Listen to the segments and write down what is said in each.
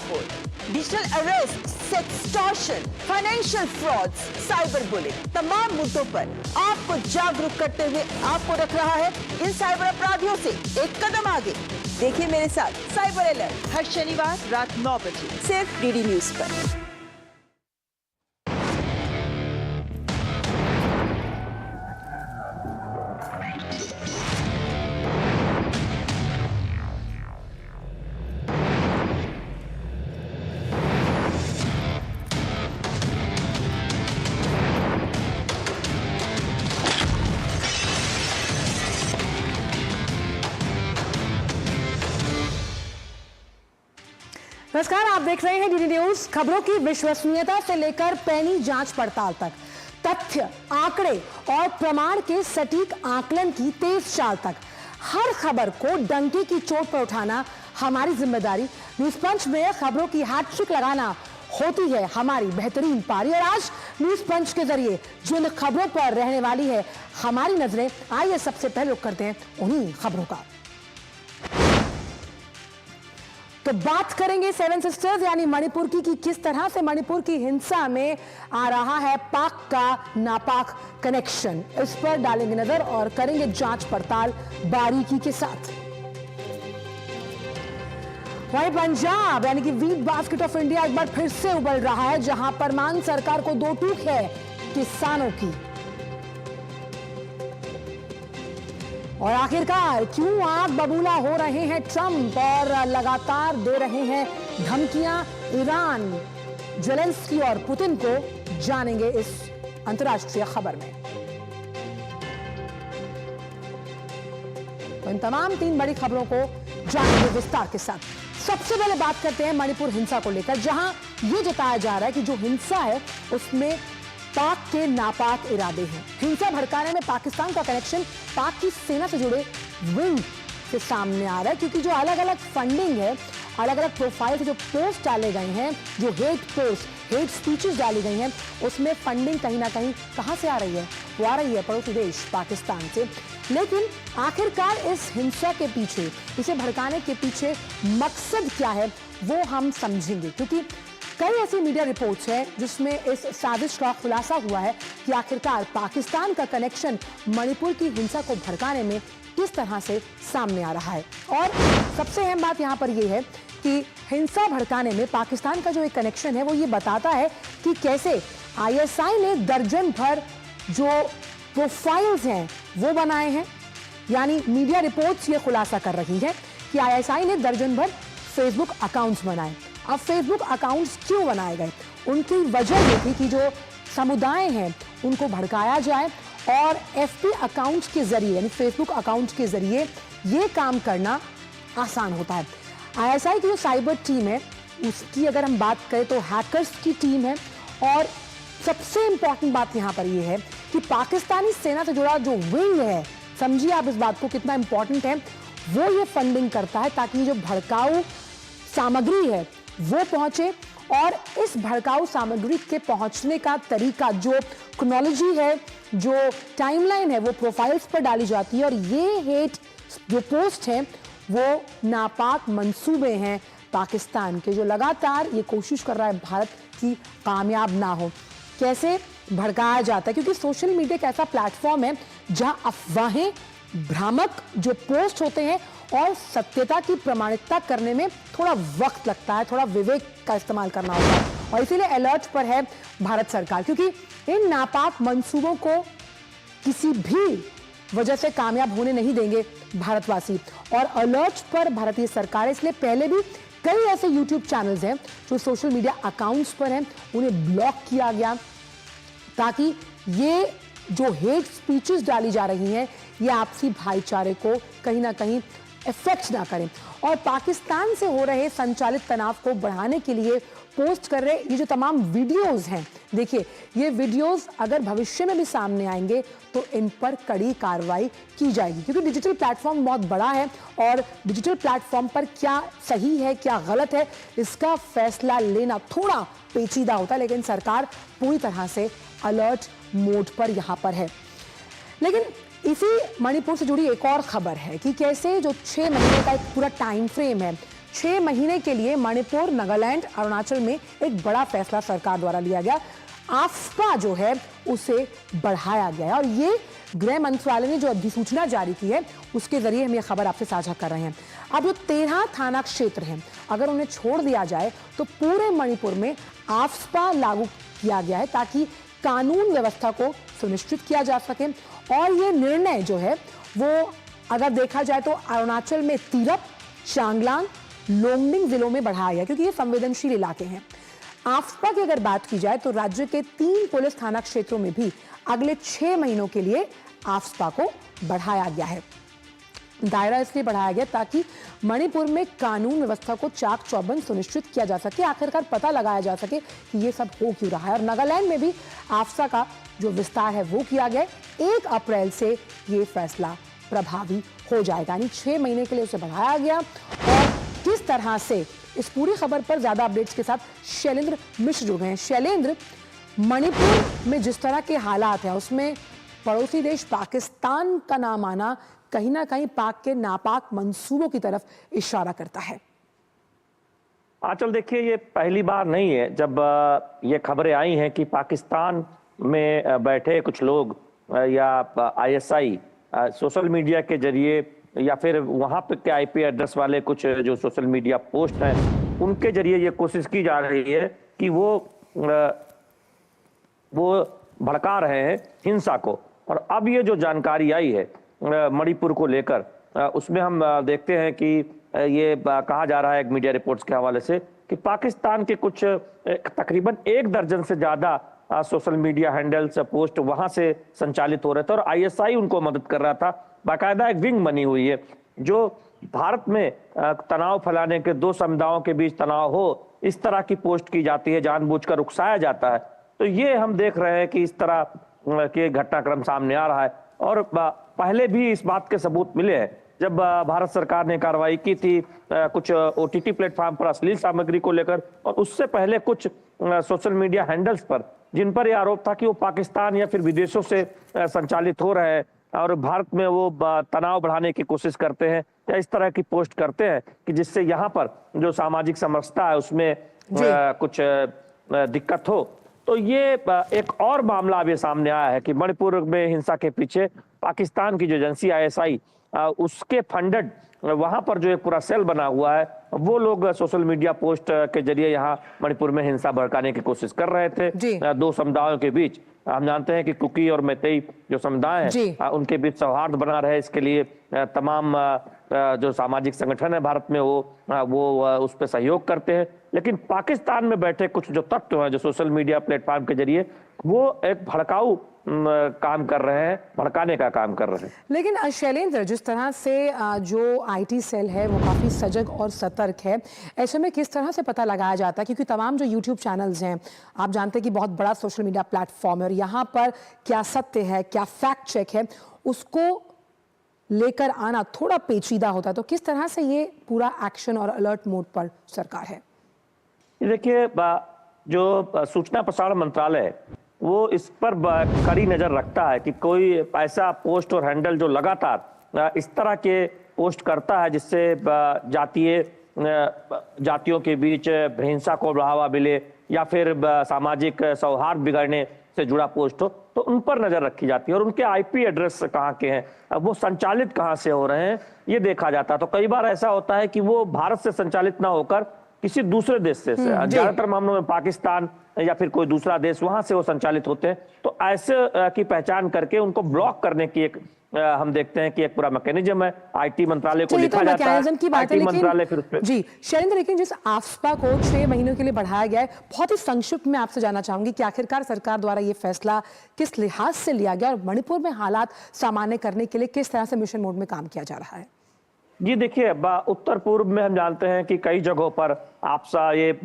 Board, digital arrest, sextortion, financial frauds, cyber bullying, तमाम मुद्दों पर आपको जागरूक करते हुए आपको रख रहा है इन साइबर अपराधियों से एक कदम आगे। देखिए मेरे साथ साइबर अलर्ट हर शनिवार रात 9 बजे सिर्फ डीडी न्यूज पर। नमस्कार, आप देख रहे हैं डीडी न्यूज। खबरों की विश्वसनीयता से लेकर पैनी जांच पड़ताल तक, तथ्य, आंकड़े और प्रमाण के सटीक आकलन की तेज चाल तक, हर खबर को डंके की चोट पर उठाना हमारी जिम्मेदारी। न्यूज पंच में खबरों की हैट्रिक लगाना होती है हमारी बेहतरीन पारी। और आज न्यूज पंच के जरिए जिन खबरों पर रहने वाली है हमारी नजरें, आइए सबसे पहले रुक करते हैं उन्हीं खबरों का। तो बात करेंगे सेवन सिस्टर्स यानी मणिपुर की किस तरह से मणिपुर की हिंसा में आ रहा है पाक का नापाक कनेक्शन। इस पर डालेंगे नजर और करेंगे जांच पड़ताल बारीकी के साथ। वहीं पंजाब यानी कि वीट बास्केट ऑफ इंडिया एक बार फिर से उबल रहा है, जहां पर मान सरकार को दो टूक है किसानों की। और आखिरकार क्यों आग बबूला हो रहे हैं ट्रंप और लगातार दे रहे हैं धमकियां ईरान, जेलेंस्की और पुतिन को, जानेंगे इस अंतर्राष्ट्रीय खबर में। तो इन तमाम तीन बड़ी खबरों को जानेंगे विस्तार के साथ। सबसे पहले बात करते हैं मणिपुर हिंसा को लेकर, जहां यह जताया जा रहा है कि जो हिंसा है उसमें पाक के नापाक इरादे हैं। हिंसा भड़काने में पाकिस्तान का कनेक्शन पाक की सेना से जुड़े विंग से सामने आ रहा है, क्योंकि जो अलग अलग फंडिंग है, अलग अलग प्रोफाइल से जो पोस्ट डाले गए हैं, जो हेट पोस्ट, हेट स्पीचेस डाली गई हैं, उसमें फंडिंग कहीं ना कहीं कहां से आ रही है? वो आ रही है पड़ोसी देश पाकिस्तान से। लेकिन आखिरकार इस हिंसा के पीछे, इसे भड़काने के पीछे मकसद क्या है, वो हम समझेंगे, क्योंकि कई ऐसी मीडिया रिपोर्ट्स हैं जिसमें इस साजिश का खुलासा हुआ है कि आखिरकार पाकिस्तान का कनेक्शन मणिपुर की हिंसा को भड़काने में किस तरह से सामने आ रहा है। और सबसे अहम बात यहाँ पर यह है कि हिंसा भड़काने में पाकिस्तान का जो एक कनेक्शन है वो ये बताता है कि कैसे ISI ने दर्जन भर जो प्रोफाइल्स हैं वो बनाए हैं। यानी मीडिया रिपोर्ट्स ये खुलासा कर रही है कि ISI ने दर्जन भर फेसबुक अकाउंट्स बनाए। अब फेसबुक अकाउंट्स क्यों बनाए गए? उनकी वजह ये थी कि जो समुदाय हैं उनको भड़काया जाए और FB अकाउंट्स के जरिए, यानी फेसबुक अकाउंट्स के जरिए ये काम करना आसान होता है। ISI की जो साइबर टीम है उसकी अगर हम बात करें तो हैकर्स की टीम है। और सबसे इंपॉर्टेंट बात यहाँ पर ये है कि पाकिस्तानी सेना से जुड़ा जो विंग है, समझिए आप इस बात को कितना इंपॉर्टेंट है, वो ये फंडिंग करता है ताकि जो भड़काऊ सामग्री है वो पहुंचे। और इस भड़काऊ सामग्री के पहुंचने का तरीका, जो क्रोनोलॉजी है, जो टाइमलाइन है, वो प्रोफाइल्स पर डाली जाती है। और ये हेट जो पोस्ट है वो नापाक मंसूबे हैं पाकिस्तान के, जो लगातार ये कोशिश कर रहा है भारत की कामयाब ना हो। कैसे भड़काया जाता है? क्योंकि सोशल मीडिया एक ऐसा प्लेटफॉर्म है जहां अफवाहें, भ्रामक जो पोस्ट होते हैं और सत्यता की प्रमाणिकता करने में थोड़ा वक्त लगता है, थोड़ा विवेक का इस्तेमाल करना होता है। और इसीलिए अलर्ट पर है भारत सरकार, क्योंकि इन नापाक मंसूबों को किसी भी वजह से कामयाब होने नहीं देंगे भारतवासी। और अलर्ट पर भारतीय सरकार, इसलिए पहले भी कई ऐसे यूट्यूब चैनल्स हैं जो सोशल मीडिया अकाउंट्स पर हैं, उन्हें ब्लॉक किया गया ताकि ये जो हेट स्पीचेस डाली जा रही हैं ये आपसी भाईचारे को कहीं ना कहीं इफेक्ट ना करें। और पाकिस्तान से हो रहे संचालित तनाव को बढ़ाने के लिए पोस्ट कर रहे ये जो तमाम वीडियोस हैं, देखिए ये वीडियोस अगर भविष्य में भी सामने आएंगे तो इन पर कड़ी कार्रवाई की जाएगी, क्योंकि डिजिटल प्लेटफॉर्म बहुत बड़ा है और डिजिटल प्लेटफॉर्म पर क्या सही है क्या गलत है इसका फैसला लेना थोड़ा पेचीदा होता है। लेकिन सरकार पूरी तरह से अलर्ट मोड पर यहां पर है। लेकिन इसी मणिपुर से जुड़ी एक और खबर है कि कैसे जो 6 महीने का एक पूरा टाइम फ्रेम है 6 महीने के लिए मणिपुर, नागालैंड, अरुणाचल में एक बड़ा फैसला सरकार द्वारा लिया गया। आफ्स्पा जो है उसे बढ़ाया गया है और ये गृह मंत्रालय ने जो अधिसूचना जारी की है उसके जरिए हम ये खबर आपसे साझा कर रहे हैं। अब जो 13 थाना क्षेत्र हैं, अगर उन्हें छोड़ दिया जाए तो पूरे मणिपुर में आफ्स्पा लागू किया गया है ताकि कानून व्यवस्था को सुनिश्चित किया जा सके। और ये निर्णय जो है वो अगर देखा जाए तो अरुणाचल में तिरप, चांगलांग, लोंगडिंग जिलों में बढ़ाया गया क्योंकि ये संवेदनशील इलाके हैं। आफ्स्पा की अगर बात की जाए तो राज्य के 3 पुलिस थाना क्षेत्रों में भी अगले 6 महीनों के लिए आफ्स्पा को बढ़ाया गया है। दायरा इसलिए बढ़ाया गया ताकि मणिपुर में कानून व्यवस्था को चाक चौबंद सुनिश्चित किया जा सके, आखिरकार पता लगाया जा सके कि ये सब हो क्यों रहा है। और नागालैंड में भी आफ्स्पा का जो विस्तार है वो किया गया। 1 अप्रैल से ये फैसला प्रभावी हो जाएगा, यानी 6 महीने के लिए उसे बढ़ाया गया। और किस तरह से इस पूरी खबर पर ज्यादा अपडेट्स के साथ शैलेंद्र मिश्र जुड़ गए हैं। शैलेंद्र, मणिपुर में जिस तरह के हालात हैं उसमें पड़ोसी देश पाकिस्तान का नाम आना कहीं ना कहीं पाक के नापाक मंसूबों की तरफ इशारा करता है। आंचल, देखिए, ये पहली बार नहीं है जब ये खबरें आई हैं कि पाकिस्तान में बैठे कुछ लोग या आईएसआई सोशल मीडिया के जरिए या फिर वहां पे के आईपी एड्रेस वाले कुछ जो सोशल मीडिया पोस्ट हैं उनके जरिए ये कोशिश की जा रही है कि वो भड़का रहे हैं हिंसा को। और अब ये जो जानकारी आई है मणिपुर को लेकर, उसमें हम देखते हैं कि ये कहा जा रहा है एक मीडिया रिपोर्ट्स के हवाले से कि पाकिस्तान के कुछ तकरीबन 1 दर्जन से ज्यादा सोशल मीडिया हैंडल्स पोस्ट वहां से संचालित हो रहे थे और आईएसआई उनको मदद कर रहा था। बाकायदा एक विंग बनी हुई है जो भारत में तनाव फैलाने के, 2 समुदायों के बीच तनाव हो, इस तरह की पोस्ट की जाती है, जानबूझकर उकसाया जाता है। तो ये हम देख रहे हैं कि इस तरह के घटनाक्रम सामने आ रहा है। और पहले भी इस बात के सबूत मिले हैं जब भारत सरकार ने कार्रवाई की थी कुछ ओटीटी प्लेटफॉर्म पर अश्लील सामग्री को लेकर, और उससे पहले कुछ सोशल मीडिया हैंडल्स पर जिन पर यह आरोप था कि वो पाकिस्तान या फिर विदेशों से संचालित हो रहे हैं और भारत में वो तनाव बढ़ाने की कोशिश करते हैं या इस तरह की पोस्ट करते हैं कि जिससे यहाँ पर जो सामाजिक समरसता है उसमें कुछ दिक्कत हो। तो ये एक और मामला अब ये सामने आया है कि मणिपुर में हिंसा के पीछे पाकिस्तान की जो एजेंसी आईएसआई उसके फंडेड वहां पर जो एक पूरा सेल बना हुआ है, वो लोग सोशल मीडिया पोस्ट के जरिए यहाँ मणिपुर में हिंसा भड़काने की कोशिश कर रहे थे 2 समुदायों के बीच। हम जानते हैं कि कुकी और मैतेई जो समुदाय हैं उनके बीच सौहार्द बना रहे, इसके लिए तमाम जो सामाजिक संगठन है भारत में वो उस पर सहयोग करते हैं। लेकिन पाकिस्तान में बैठे कुछ जो तत्व हैं जो सोशल मीडिया प्लेटफॉर्म के जरिए वो एक भड़काऊ काम कर रहे हैं, भड़काने का काम कर रहे हैं। लेकिन शैलेंद्र, जिस तरह से जो आईटी सेल है वो काफ़ी सजग और सतर्क है, ऐसे में किस तरह से पता लगाया जाता है, क्योंकि तमाम जो यूट्यूब चैनल्स हैं आप जानते हैं कि बहुत बड़ा सोशल मीडिया प्लेटफॉर्म है और यहाँ पर क्या सत्य है, क्या फैक्ट चेक है, उसको लेकर आना थोड़ा पेचीदा होता है। तो किस तरह से ये पूरा एक्शन और अलर्ट मोड पर सरकार है? देखिए, जो सूचना प्रसारण मंत्रालय है वो इस पर कड़ी नजर रखता है कि कोई ऐसा पोस्ट और हैंडल जो लगातार इस तरह के पोस्ट करता है जिससे जातियों के बीच हिंसा को बढ़ावा मिले या फिर सामाजिक सौहार्द बिगड़ने से जुड़ा पोस्ट हो, तो उन पर नजर रखी जाती है और उनके आईपी एड्रेस कहाँ के हैं, वो संचालित कहाँ से हो रहे हैं, ये देखा जाता है। तो कई बार ऐसा होता है कि वो भारत से संचालित ना होकर किसी दूसरे देश से, ज्यादातर मामलों में पाकिस्तान या फिर कोई दूसरा देश, वहां से वो संचालित होते हैं। तो ऐसे की पहचान करके उनको ब्लॉक करने की एक हम देखते हैं कि एक पूरा मैकेनिज्म है। आईटी मंत्रालय को लिखा जाता है, आईटी मंत्रालय फिर उसपे। जी शैलेंद्र, लेकिन जिस आफ्स्पा को 6 महीनों के लिए बढ़ाया गया है, बहुत ही संक्षिप्त में आपसे जानना चाहूंगी कि आखिरकार सरकार द्वारा ये फैसला किस लिहाज से लिया गया और मणिपुर में हालात सामान्य करने के लिए किस तरह से मिशन मोड में काम किया जा रहा है? जी देखिए, उत्तर पूर्व में हम जानते हैं कि कई जगहों पर आपसा ये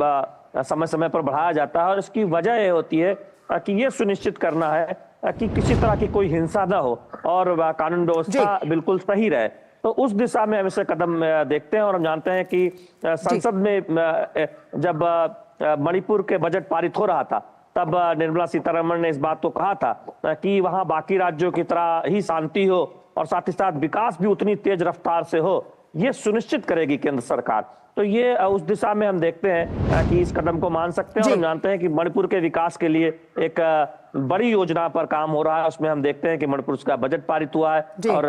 समय समय पर बढ़ाया जाता है और इसकी वजह ये होती है कि ये सुनिश्चित करना है कि किसी तरह की कोई हिंसा ना हो और कानून व्यवस्था बिल्कुल सही रहे। तो उस दिशा में हम इसे कदम देखते हैं और हम जानते हैं कि संसद में जब मणिपुर के बजट पारित हो रहा था तब निर्मला सीतारमण ने इस बात को कहा था कि वहां बाकी राज्यों की तरह ही शांति हो और साथ ही साथ विकास भी उतनी तेज रफ्तार से हो, ये सुनिश्चित करेगी केंद्र सरकार। तो ये उस दिशा में हम देखते हैं कि इस कदम को मान सकते हैं। और हम जानते हैं कि मणिपुर के विकास के लिए एक बड़ी योजना पर काम हो रहा है। उसमें हम देखते हैं कि मणिपुर का बजट पारित हुआ है और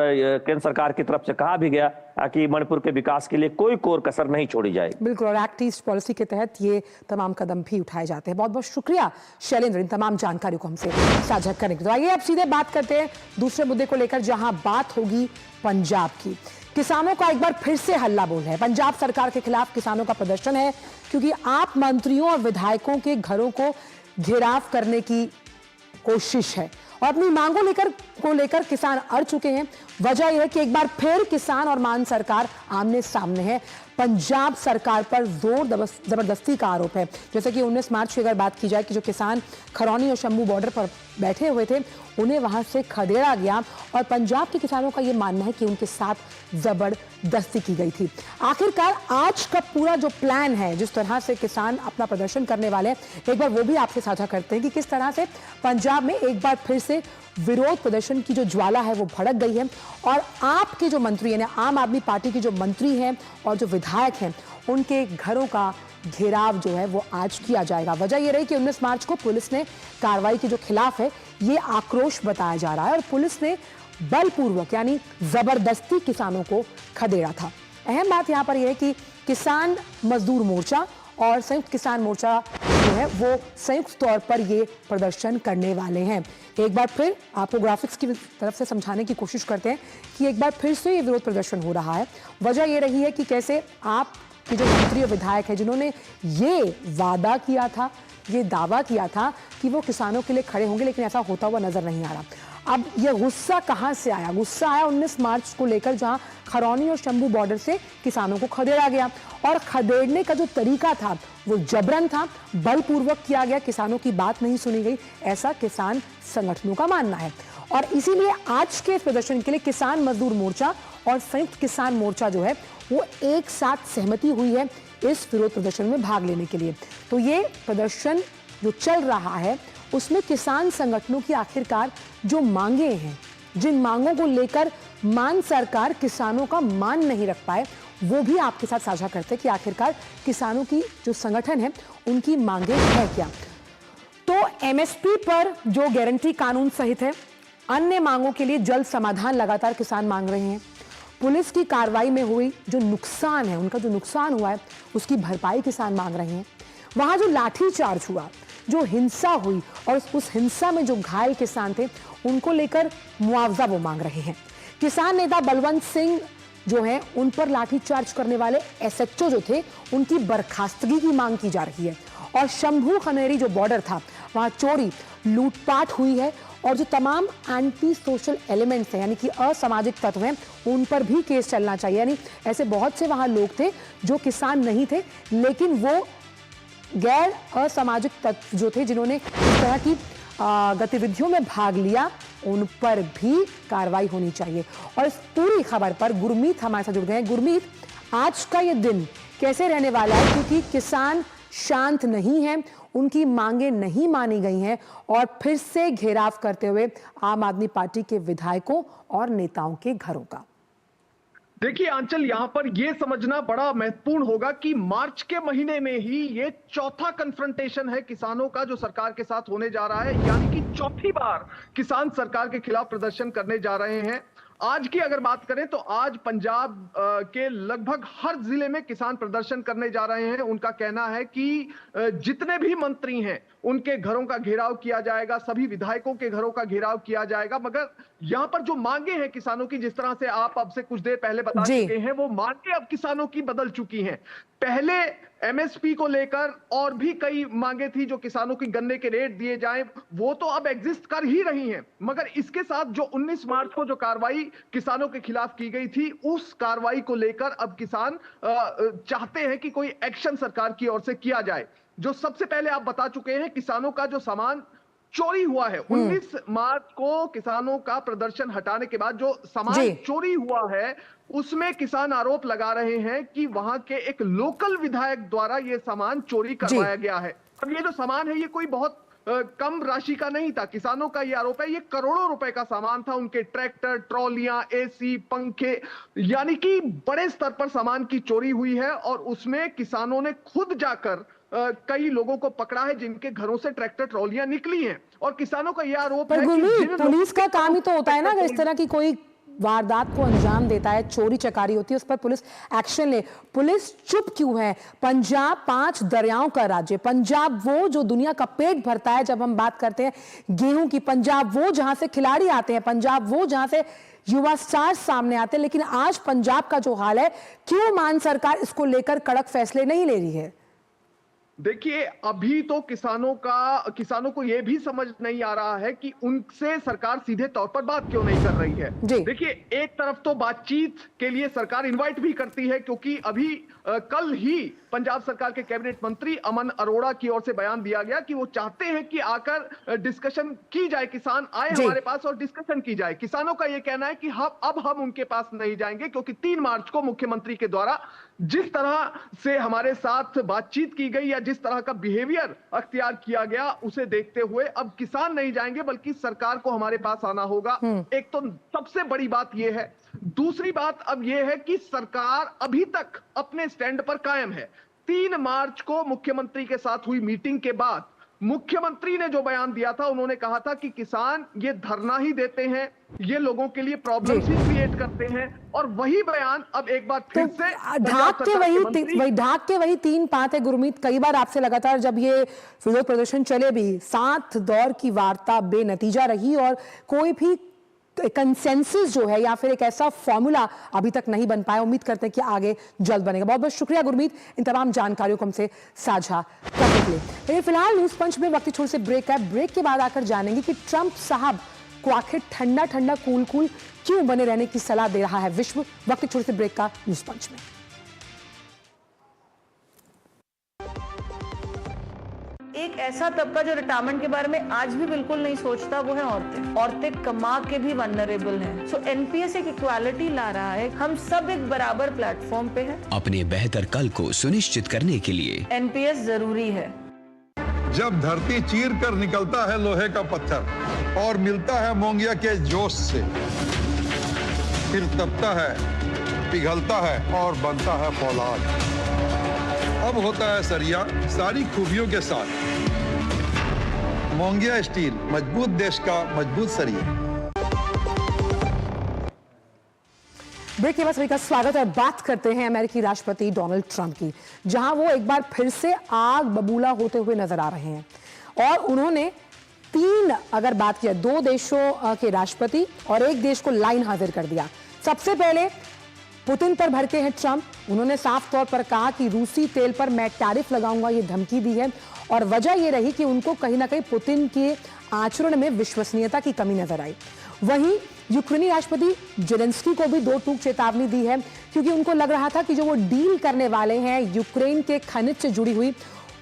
केंद्र सरकार की तरफ से कहा भी गया कि मणिपुर के विकास के लिए कोई कोर कसर नहीं छोड़ी जाएगी। बिल्कुल, और एक्ट ईस्ट पॉलिसी के तहत ये तमाम कदम भी उठाए जाते हैं। बहुत बहुत शुक्रिया शैलेंद्र इन तमाम जानकारी को हमसे साझा करने की। तो आइए अब सीधे बात करते हैं दूसरे मुद्दे को लेकर, जहां बात होगी पंजाब की। किसानों का एक बार फिर से हल्ला बोल है। पंजाब सरकार के खिलाफ किसानों का प्रदर्शन है, क्योंकि आप मंत्रियों और विधायकों के घरों को घेराव करने की कोशिश है और अपनी मांगों को लेकर किसान अड़ चुके हैं। वजह यह है कि एक बार फिर किसान और मान सरकार आमने सामने है। पंजाब सरकार पर जोर जबरदस्ती का आरोप है। जैसे कि 19 मार्च की अगर बात की जाए कि जो किसान खरौनी और शंभू बॉर्डर पर बैठे हुए थे, उन्हें वहां से खदेड़ा गया और पंजाब के किसानों का यह मानना है कि उनके साथ जबरदस्ती की गई थी। आखिरकार आज का पूरा जो प्लान है, जिस तरह से किसान अपना प्रदर्शन करने वाले हैं, एक बार वो भी आपसे साझा करते हैं कि किस तरह से पंजाब में एक बार फिर से विरोध प्रदर्शन की जो ज्वाला है वो भड़क गई है और आपके जो मंत्री हैं, आम आदमी पार्टी के जो मंत्री हैं और जो विधायक हैं, उनके घरों का घेराव जो है वो आज किया जाएगा। वजह यह रही कि 19 मार्च को पुलिस ने कार्रवाई के जो खिलाफ है ये आक्रोश बताया जा रहा है और पुलिस ने बलपूर्वक यानी जबरदस्ती किसानों को खदेड़ा था। अहम बात यहां पर यह है कि किसान मजदूर मोर्चा और संयुक्त किसान मोर्चा जो है वो संयुक्त तौर पर ये प्रदर्शन करने वाले हैं। एक बार फिर आपको ग्राफिक्स की तरफ से समझाने की कोशिश करते हैं कि एक बार फिर से ये विरोध प्रदर्शन हो रहा है। वजह ये रही है कि कैसे आप कि जो मंत्री और विधायक है, जिन्होंने ये वादा किया था, ये दावा किया था कि वो किसानों के लिए खड़े होंगे, लेकिन ऐसा होता हुआ नजर नहीं आ रहा। अब ये गुस्सा कहां से आया? गुस्सा आया 19 मार्च को लेकर, जहां खरौनी और शंभू बॉर्डर से किसानों को खदेड़ा गया और खदेड़ने का जो तरीका था वो जबरन था, बलपूर्वक किया गया, किसानों की बात नहीं सुनी गई, ऐसा किसान संगठनों का मानना है। और इसीलिए आज के प्रदर्शन के लिए किसान मजदूर मोर्चा और संयुक्त किसान मोर्चा जो है वो एक साथ सहमति हुई है इस विरोध प्रदर्शन में भाग लेने के लिए। तो ये प्रदर्शन जो चल रहा है उसमें किसान संगठनों की आखिरकार जो मांगे हैं, जिन मांगों को लेकर मान सरकार किसानों का मान नहीं रख पाए, वो भी आपके साथ साझा करते हैं कि आखिरकार किसानों की जो संगठन है उनकी मांगे है क्या। तो एमएसपी पर जो गारंटी कानून सहित है, अन्य मांगों के लिए जल्द समाधान लगातार किसान मांग रहे हैं। पुलिस की कार्रवाई में हुई जो नुकसान है, उनका जो नुकसान हुआ है उसकी भरपाई किसान मांग रहे हैं। वहां जो लाठीचार्ज हुआ, जो हिंसा हुई और उस हिंसा में जो घायल किसान थे उनको लेकर मुआवजा वो मांग रहे हैं। किसान नेता बलवंत सिंह जो है उन पर लाठीचार्ज करने वाले एसएचओ जो थे उनकी बर्खास्तगी की मांग की जा रही है। और शंभू खनेरी जो बॉर्डर था वहां चोरी लूटपाट हुई है और जो तमाम एंटी सोशल एलिमेंट्स हैं यानी कि असामाजिक तत्व हैं उन पर भी केस चलना चाहिए। यानी ऐसे बहुत से वहां लोग थे जो किसान नहीं थे, लेकिन वो गैर असामाजिक तत्व जो थे जिन्होंने इस तरह की गतिविधियों में भाग लिया, उन पर भी कार्रवाई होनी चाहिए। और इस पूरी खबर पर गुरमीत हमारे साथ जुड़ गए हैं। गुरमीत, आज का ये दिन कैसे रहने वाला है? क्योंकि किसान शांत नहीं है, उनकी मांगे नहीं मानी गई हैं और फिर से घेराव करते हुए आम आदमी पार्टी के विधायकों और नेताओं के घरों का। देखिए आंचल, यहां पर यह समझना बड़ा महत्वपूर्ण होगा कि मार्च के महीने में ही ये चौथा कन्फ्रंटेशन है किसानों का जो सरकार के साथ होने जा रहा है, यानी कि चौथी बार किसान सरकार के खिलाफ प्रदर्शन करने जा रहे हैं। आज की अगर बात करें तो आज पंजाब के लगभग हर जिले में किसान प्रदर्शन करने जा रहे हैं। उनका कहना है कि जितने भी मंत्री हैं उनके घरों का घेराव किया जाएगा, सभी विधायकों के घरों का घेराव किया जाएगा। मगर यहां पर जो मांगे हैं किसानों की, जिस तरह से आप अब से कुछ देर पहले बता चुके हैं, वो मांगे अब किसानों की बदल चुकी हैं। पहले एमएसपी को लेकर और भी कई मांगे थी जो किसानों की गन्ने के रेट दिए जाएं, वो तो अब एग्जिस्ट कर ही रही हैं। मगर इसके साथ जो 19 मार्च को जो कार्रवाई किसानों के खिलाफ की गई थी, उस कार्रवाई को लेकर अब किसान चाहते हैं कि कोई एक्शन सरकार की ओर से किया जाए। जो सबसे पहले आप बता चुके हैं, किसानों का जो सामान चोरी हुआ है, 19 मार्च को किसानों का प्रदर्शन हटाने के बाद जो सामान चोरी हुआ है उसमें किसान आरोप लगा रहे हैं कि वहां के एक लोकल विधायक द्वारा यह सामान चोरी करवाया गया है। अब ये जो सामान है ये कोई बहुत कम राशि का नहीं था। किसानों का ये आरोप है ये करोड़ों रुपए का सामान था, उनके ट्रैक्टर, ट्रॉलियां, एसी, पंखे, यानी कि बड़े स्तर पर सामान की चोरी हुई है। और उसमें किसानों ने खुद जाकर कई लोगों को पकड़ा है जिनके घरों से ट्रैक्टर ट्रॉलियां निकली हैं। और किसानों का यह आरोप है कि पुलिस का काम ही तो होता है ना, अगर इस तरह की कोई वारदात को अंजाम देता है, चोरी चकारी होती है, उस पर पुलिस एक्शन ले। पुलिस चुप क्यों है? पंजाब 5 दरियाओं का राज्य, पंजाब वो जो दुनिया का पेट भरता है जब हम बात करते हैं गेहूं की, पंजाब वो जहां से खिलाड़ी आते हैं, पंजाब वो जहां से युवा स्टार सामने आते हैं। लेकिन आज पंजाब का जो हाल है, क्यों मान सरकार इसको लेकर कड़क फैसले नहीं ले रही है? देखिए, अभी तो किसानों को यह भी समझ नहीं आ रहा है कि उनसे सरकार सीधे तौर पर बात क्यों नहीं कर रही है। देखिए, एक तरफ तो बातचीत के लिए सरकार इनवाइट भी करती है, क्योंकि अभी कल ही पंजाब सरकार के कैबिनेट मंत्री अमन अरोड़ा की ओर से बयान दिया गया कि वो चाहते हैं कि आकर डिस्कशन की जाए, किसान आए हमारे पास और डिस्कशन की जाए। किसानों का यह कहना है कि हम उनके पास नहीं जाएंगे, क्योंकि 3 मार्च को मुख्यमंत्री के द्वारा जिस तरह से हमारे साथ बातचीत की गई या जिस तरह का बिहेवियर अख्तियार किया गया, उसे देखते हुए अब किसान नहीं जाएंगे बल्कि सरकार को हमारे पास आना होगा। एक तो सबसे बड़ी बात यह है। दूसरी बात अब यह है कि सरकार अभी तक अपने स्टैंड पर कायम है। 3 मार्च को मुख्यमंत्री के साथ हुई मीटिंग के बाद मुख्यमंत्री ने जो बयान दिया था, उन्होंने कहा था कि किसान ये धरना ही देते हैं, ये लोगों के लिए प्रॉब्लम्स ही क्रिएट करते हैं। और वही बयान अब एक बार फिर से ढाक के वही 3 बात है। गुरमीत, कई बार आपसे लगातार जब ये विरोध प्रदर्शन चले भी, 7 दौर की वार्ता बेनतीजा रही और कोई भी कंसेंसस जो है या फिर एक ऐसा फॉर्मूला अभी तक नहीं बन पाया। उम्मीद करते हैं कि आगे जल्द बनेगा। बहुत बहुत शुक्रिया गुरमीत इन तमाम जानकारियों को हमसे साझा करने के लिए। फिलहाल न्यूज पंच में वक्त छोटे से ब्रेक है। ब्रेक के बाद आकर जानेंगे कि ट्रंप साहब को आखिर ठंडा ठंडा कूल कूल क्यों बने रहने की सलाह दे रहा है विश्व। वक्त छोटे से ब्रेक का न्यूज पंच में। एक ऐसा तबका जो रिटायरमेंट के बारे में आज भी बिल्कुल नहीं सोचता, वो है औरतें। औरतें कमा के भी वल्नरेबल हैं। सो एनपीएस एक इक्वालिटी ला रहा है। हम सब एक बराबर प्लेटफॉर्म पे हैं। अपने बेहतर कल को सुनिश्चित करने के लिए एनपीएस जरूरी है। जब धरती चीर कर निकलता है लोहे का पत्थर और मिलता है मोंगिया के जोश से, फिर तपता है, पिघलता है और बनता है फौलाद। अब होता है सरिया सारी खूबियों के साथ। मोंगिया स्टील, मजबूत देश का मजबूत सरिया। ब्रेक के बाद सभी का स्वागत है। बात करते हैं अमेरिकी राष्ट्रपति डोनाल्ड ट्रंप की, जहां वो एक बार फिर से आग बबूला होते हुए नजर आ रहे हैं। और उन्होंने 3 अगर बात किया, 2 देशों के राष्ट्रपति और 1 देश को लाइन हाजिर कर दिया। सबसे पहले पुतिन पर भड़के हैं ट्रंप। उन्होंने साफ तौर पर कहा कि रूसी तेल पर मैं टैरिफ लगाऊंगा, ये धमकी दी है। और वजह यह रही कि उनको कहीं ना कहीं पुतिन के आचरण में विश्वसनीयता की कमी नजर आई। वहीं यूक्रेनी राष्ट्रपति जेलेंस्की को भी 2 टूक चेतावनी दी है, क्योंकि उनको लग रहा था कि जो वो डील करने वाले हैं यूक्रेन के खनिज से जुड़ी हुई,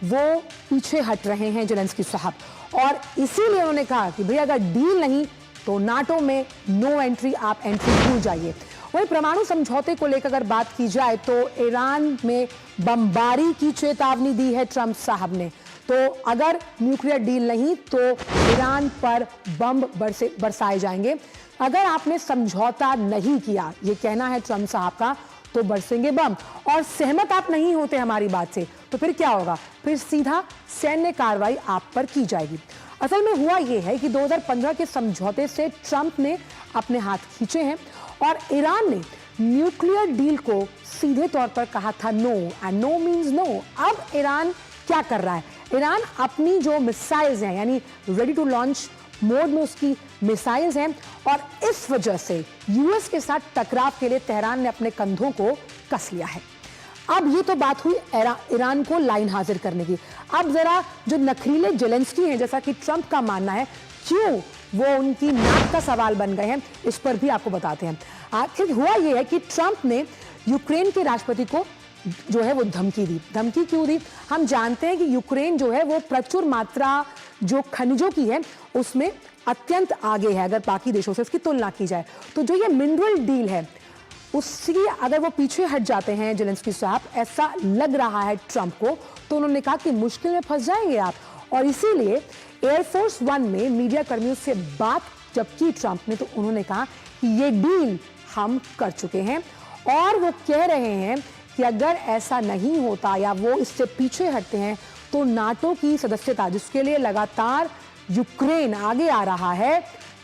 वो पीछे हट रहे हैं जेलेंस्की साहब। और इसीलिए उन्होंने कहा कि भाई अगर डील नहीं तो नाटो में नो एंट्री, आप एंट्री भूल जाइए। वही परमाणु समझौते को लेकर अगर बात की जाए तो ईरान में बमबारी की चेतावनी दी है ट्रंप साहब ने। तो अगर न्यूक्लियर डील नहीं तो ईरान पर बम बरसाए जाएंगे। अगर आपने समझौता नहीं किया, ये कहना है ट्रंप साहब का, तो बरसेंगे बम। और सहमत आप नहीं होते हमारी बात से तो फिर क्या होगा? फिर सीधा सैन्य कार्रवाई आप पर की जाएगी। असल में हुआ यह है कि 2015 के समझौते से ट्रंप ने अपने हाथ खींचे हैं और ईरान ने न्यूक्लियर डील को सीधे तौर पर कहा था no, and no means no. अब ईरान क्या कर रहा है? ईरान अपनी जो मिसाइल्स हैं, यानी रेडी टू लॉन्च मोड में उसकी मिसाइल्स हैं, और इस वजह से यूएस के साथ टकराव के लिए तेहरान ने अपने कंधों को कस लिया है। अब ये तो बात हुई ईरान को लाइन हाजिर करने की। अब जरा जो नखरीले जेलेंस्की हैं, जैसा कि ट्रंप का मानना है, क्यों वो उनकी नाक का सवाल बन गए हैं, इस पर भी आपको बताते हैं। आखिर हुआ यह है कि ट्रंप ने यूक्रेन के राष्ट्रपति को जो है वो धमकी दी। धमकी क्यों दी? हम जानते हैं कि यूक्रेन जो है वो प्रचुर मात्रा जो खनिजों की है उसमें अत्यंत आगे है अगर बाकी देशों से इसकी तुलना की जाए। तो जो ये मिनरल डील है उसकी अगर वो पीछे हट जाते हैं जेलेंस्की साहब, ऐसा लग रहा है ट्रंप को, तो उन्होंने कहा कि मुश्किल में फंस जाएंगे आप। और इसीलिए एयरफोर्स वन में मीडिया कर्मियों से बात जब की ट्रंप ने, तो उन्होंने कहा कि ये डील हम कर चुके हैं, और वो कह रहे हैं कि अगर ऐसा नहीं होता या वो इससे पीछे हटते हैं तो नाटो की सदस्यता, जिसके लिए लगातार यूक्रेन आगे आ रहा है,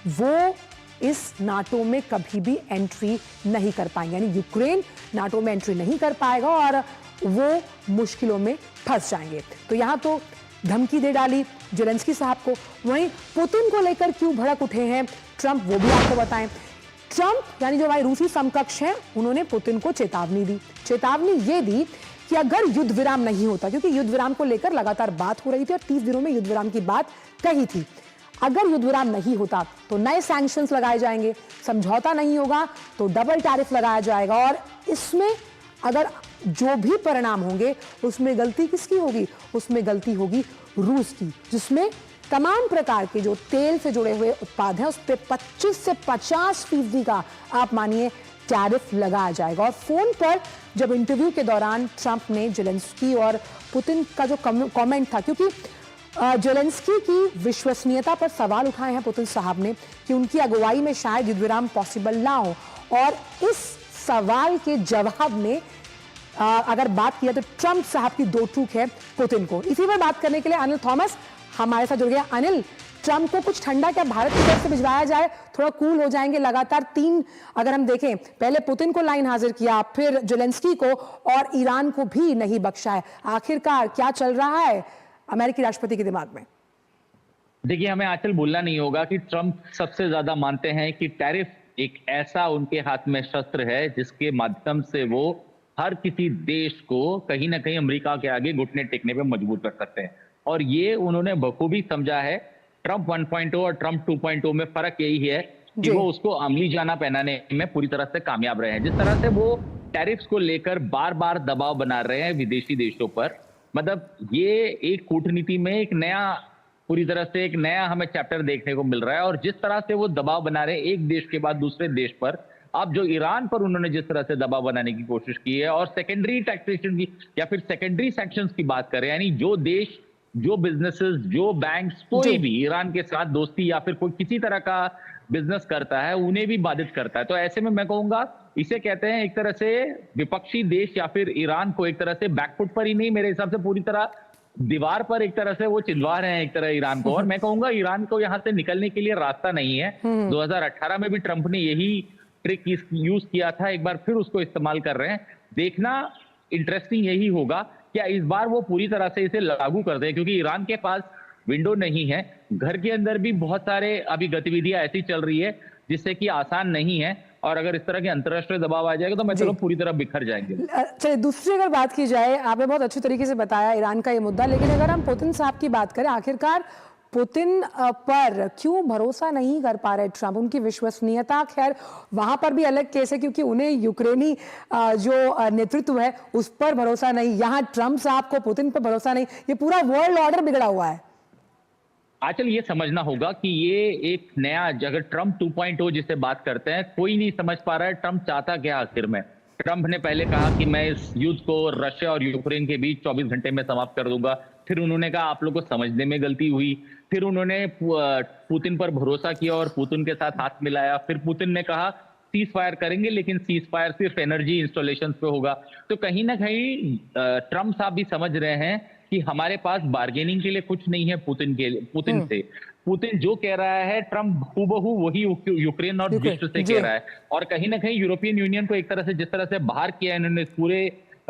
वो इस नाटो में कभी भी एंट्री नहीं कर पाएंगे। यानी यूक्रेन नाटो में एंट्री नहीं कर पाएगा और वो मुश्किलों में फंस जाएंगे। तो यहां तो धमकी दे डाली जेलेंस्की साहब को। वहीं पुतिन को लेकर क्यों भड़क उठे हैं ट्रंप, वो भी आपको बताएं। ट्रंप यानी जो हमारे रूसी समकक्ष हैं, उन्होंने पुतिन को चेतावनी दी। चेतावनी ये दी कि अगर युद्ध विराम नहीं होता, क्योंकि युद्ध विराम को लेकर लगातार बात हो रही थी और 30 दिनों में युद्ध विराम की बात कही थी, अगर युद्ध विराम नहीं होता तो नए सैंक्शंस लगाए जाएंगे, समझौता नहीं होगा तो डबल टैरिफ लगाया जाएगा, और इसमें अगर जो भी परिणाम होंगे उसमें गलती किसकी होगी? उसमें गलती होगी रूस की, जिसमें तमाम प्रकार के जो तेल से जुड़े हुए उत्पाद हैं उस पर 25 से 50% का आप मानिए टैरिफ लगाया जाएगा। और फोन पर जब इंटरव्यू के दौरान ट्रंप ने जेलेंस्की और पुतिन का जो कमेंट था, क्योंकि जेलेंस्की की विश्वसनीयता पर सवाल उठाए हैं पुतिन साहब ने कि उनकी अगुवाई में शायद युद्ध विराम पॉसिबल ना हो, और इस सवाल के जवाब में अगर बात किया तो ट्रंप साहब की दो टूक है पुतिन को। इसी पर बात करने के लिए अनिल थॉमस हमारे साथ जुड़ गया। अनिल, ट्रंप को कुछ ठंडा क्या भारत की तरफ से भिजवाया जाए, थोड़ा कूल हो जाएंगे? लगातार 3 अगर हम देखें, पहले पुतिन को लाइन हाजिर किया, फिर जेलेंस्की को, और ईरान को भी नहीं बख्शा है। आखिरकार क्या चल रहा है अमेरिकी राष्ट्रपति के दिमाग में? देखिए, हमें आजकल भूलना नहीं होगा कि ट्रंप सबसे ज्यादा मानते हैं कि टैरिफ एक ऐसा उनके हाथ में शस्त्र है जिसके माध्यम से वो हर किसी देश को कहीं ना कहीं अमेरिका के आगे घुटने टेकने पे मजबूर कर सकते हैं, और ये उन्होंने बखूबी समझा है। ट्रंप 1.0 और ट्रंप 2.0 में फर्क यही है कि वो उसको अमली जाना पहनाने में पूरी तरह से कामयाब रहे हैं। जिस तरह से वो टैरिफ्स को लेकर बार बार दबाव बना रहे हैं विदेशी देशों पर, मतलब ये एक कूटनीति में एक नया, पूरी तरह से एक नया हमें चैप्टर देखने को मिल रहा है। और जिस तरह से वो दबाव बना रहे हैं एक देश के बाद दूसरे देश पर, अब जो ईरान पर उन्होंने जिस तरह से दबाव बनाने की कोशिश की है, और सेकेंडरी टैक्सेशन की या फिर सेकेंडरी सैंक्शंस की बात करें, यानी जो देश, जो बिजनेसेस, जो बैंक्स कोई भी ईरान के साथ दोस्ती या फिर कोई किसी तरह का बिजनेस करता है, उन्हें भी बाधित करता है। तो ऐसे में मैं कहूंगा इसे कहते हैं एक तरह से विपक्षी देश या फिर ईरान को एक तरह से बैकफुट पर ही नहीं, मेरे हिसाब से पूरी तरह दीवार पर एक तरह से वो चिल्वा रहे हैं एक तरह ईरान को। और मैं कहूंगा ईरान को यहां से निकलने के लिए रास्ता नहीं है। 2018 में भी ट्रंप ने यही ट्रिक यूज किया था, एक बार फिर उसको इस्तेमाल कर रहे हैं। देखना इंटरेस्टिंग यही होगा क्या इस बार वो पूरी तरह से इसे लागू कर दें, क्योंकि ईरान के पास विंडो नहीं है। घर के अंदर भी बहुत सारे अभी गतिविधियां ऐसी चल रही है जिससे कि आसान नहीं है, और अगर इस तरह के अंतरराष्ट्रीय दबाव आ जाएगा तो मैं चलो पूरी तरह बिखर जाएंगे। चलिए, दूसरी अगर बात की जाए, आपने बहुत अच्छी तरीके से बताया ईरान का ये मुद्दा, लेकिन अगर हम पुतिन साहब की बात करें, आखिरकार पुतिन पर क्यों भरोसा नहीं कर पा रहे ट्रंप? उनकी विश्वसनीयता, खैर वहां पर भी अलग केस है, क्योंकि उन्हें यूक्रेनी जो नेतृत्व है उस पर भरोसा नहीं, यहां ट्रंप साहब को पुतिन पर भरोसा नहीं। ये पूरा वर्ल्ड ऑर्डर बिगड़ा हुआ है। आजकल ये समझना होगा कि ये एक नया, अगर ट्रंप 2.0 जिसे बात करते हैं, कोई नहीं समझ पा रहा है ट्रंप चाहता क्या आखिर में। ट्रंप ने पहले कहा कि मैं इस युद्ध को रशिया और यूक्रेन के बीच 24 घंटे में समाप्त कर दूंगा। फिर उन्होंने कहा आप लोग को समझने में गलती हुई। फिर उन्होंने पुतिन पर भरोसा किया और पुतिन के साथ हाथ मिलाया। फिर पुतिन ने कहा सीज फायर करेंगे, लेकिन सीज फायर सिर्फ एनर्जी इंस्टॉलेशन पे होगा। तो कहीं ना कहीं ट्रंप साहब भी समझ रहे हैं कि हमारे पास बार्गेनिंग के लिए कुछ नहीं है पुतिन से। पुतिन जो कह रहा है ट्रंप हूबहू वही यूक्रेन और विश्व से कह रहा है। और कहीं ना कहीं यूरोपियन यूनियन को एक तरह से जिस तरह से बाहर किया इन्होंने पूरे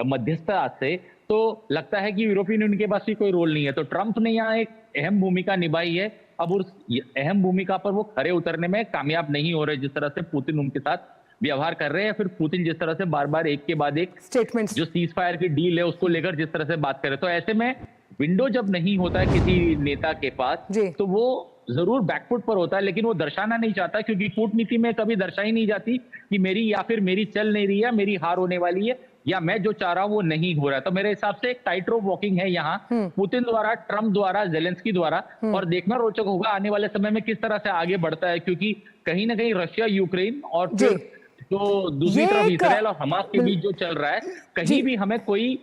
मध्यस्थता से, तो लगता है कि यूरोपियन यूनियन के पास भी कोई रोल नहीं है। तो ट्रंप ने यहाँ एक अहम भूमिका निभाई है। अब उस अहम भूमिका पर वो खरे उतरने में कामयाब नहीं हो रहे, जिस तरह से पुतिन उनके साथ व्यवहार कर रहे हैं। फिर पुतिन जिस तरह से बार बार एक के बाद एक स्टेटमेंट्स, जो सीज फायर की डील है उसको लेकर जिस तरह से बात करे, तो ऐसे में विंडो जब नहीं होता है किसी नेता के पास, तो वो जरूर बैकफुट पर होता है, लेकिन वो दर्शाना नहीं चाहता, क्योंकि कूटनीति में कभी दर्शाई नहीं जाती कि मेरी या फिर मेरी चल नहीं रही है, मेरी हार होने वाली है, या मैं जो चाह रहा हूं वो नहीं हो रहा। तो मेरे हिसाब से एक टाइट रोप वॉकिंग है यहाँ पुतिन द्वारा, ट्रंप द्वारा, जेलेंस्की द्वारा। और देखना रोचक होगा आने वाले समय में किस तरह से आगे बढ़ता है, क्योंकि कहीं ना कहीं रशिया, यूक्रेन और फिर जो दूसरी तरफ इसराइल और हमास के बीच जो चल रहा है, कहीं भी हमें कोई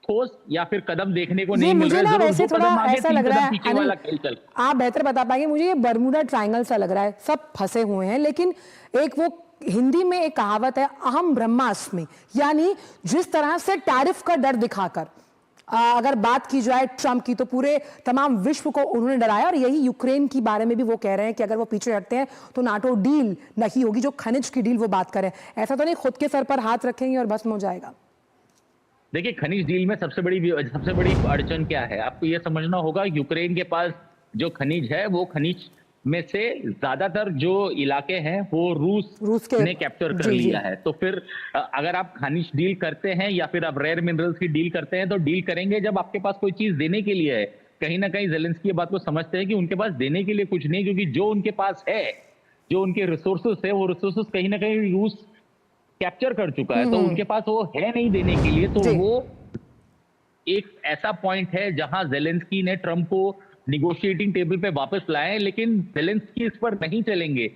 ठोस या फिर कदम देखने को ये नहीं मिल मुझे रहे। ना जरूर वैसे दो थोड़ा कदम आगे, ऐसा 3 लग रहा कदम है, पीछे अनिल, वाला खेल चल। आप बेहतर बता पाएंगे, मुझे ये बर्मुडा ट्रायंगल सा लग रहा है, सब फंसे हुए हैं। लेकिन एक वो हिंदी में एक कहावत है, अहम ब्रह्मास्मि, यानी जिस तरह से टैरिफ का डर दिखाकर अगर बात की जाए ट्रंप की, तो पूरे तमाम विश्व को उन्होंने डराया। और यही यूक्रेन की बारे में भी वो कह रहे हैं कि अगर वो पीछे हटते हैं तो नाटो डील नहीं होगी, जो खनिज की डील वो बात करें। ऐसा तो नहीं खुद के सर पर हाथ रखेंगे और भस्म हो जाएगा। देखिए, खनिज डील में सबसे बड़ी अड़चन क्या है, आपको यह समझना होगा। यूक्रेन के पास जो खनिज है, वो खनिज में से ज्यादातर जो इलाके हैं वो रूस ने कैप्चर कर लिया है। तो फिर अगर आप खनिज डील करते हैं या फिर आप रेयर मिनरल्स की डील करते हैं, तो डील करेंगे जब आपके पास कोई चीज देने के लिए है। कहीं ना कहीं ज़ेलेंस्की ये बात को समझते हैं कि उनके पास देने के लिए कुछ नहीं, क्योंकि जो उनके पास है, जो उनके रिसोर्सेस है, वो रिसोर्सेस कहीं ना कहीं रूस कैप्चर कर चुका है। तो उनके पास वो है नहीं देने के लिए। तो वो एक ऐसा पॉइंट है जहां ज़ेलेंस्की ने ट्रंप को निगोशिएटिंग टेबल पे वापस लाए, लेकिन ज़ेलेंस्की इस पर नहीं चलेंगे।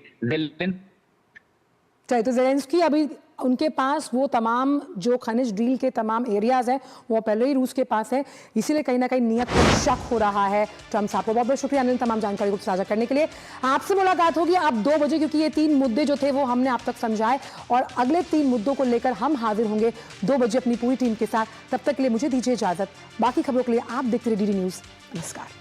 तो ज़ेलेंस्की अभी उनके पास वो तमाम जो खनिज डील के तमाम एरियाज हैं वो पहले ही रूस के पास है, इसीलिए कहीं ना कहीं नियत पर शक हो रहा है ट्रंप साहब को। बहुत बहुत शुक्रिया अनिल तमाम जानकारी को साझा करने के लिए। आपसे मुलाकात होगी अब 2 बजे, क्योंकि ये 3 मुद्दे जो थे वो हमने आप तक समझाए और अगले 3 मुद्दों को लेकर हम हाजिर होंगे 2 बजे अपनी पूरी टीम के साथ। तब तक के लिए मुझे दीजिए इजाजत। बाकी खबरों के लिए आप देखते रहिए DD न्यूज़। नमस्कार।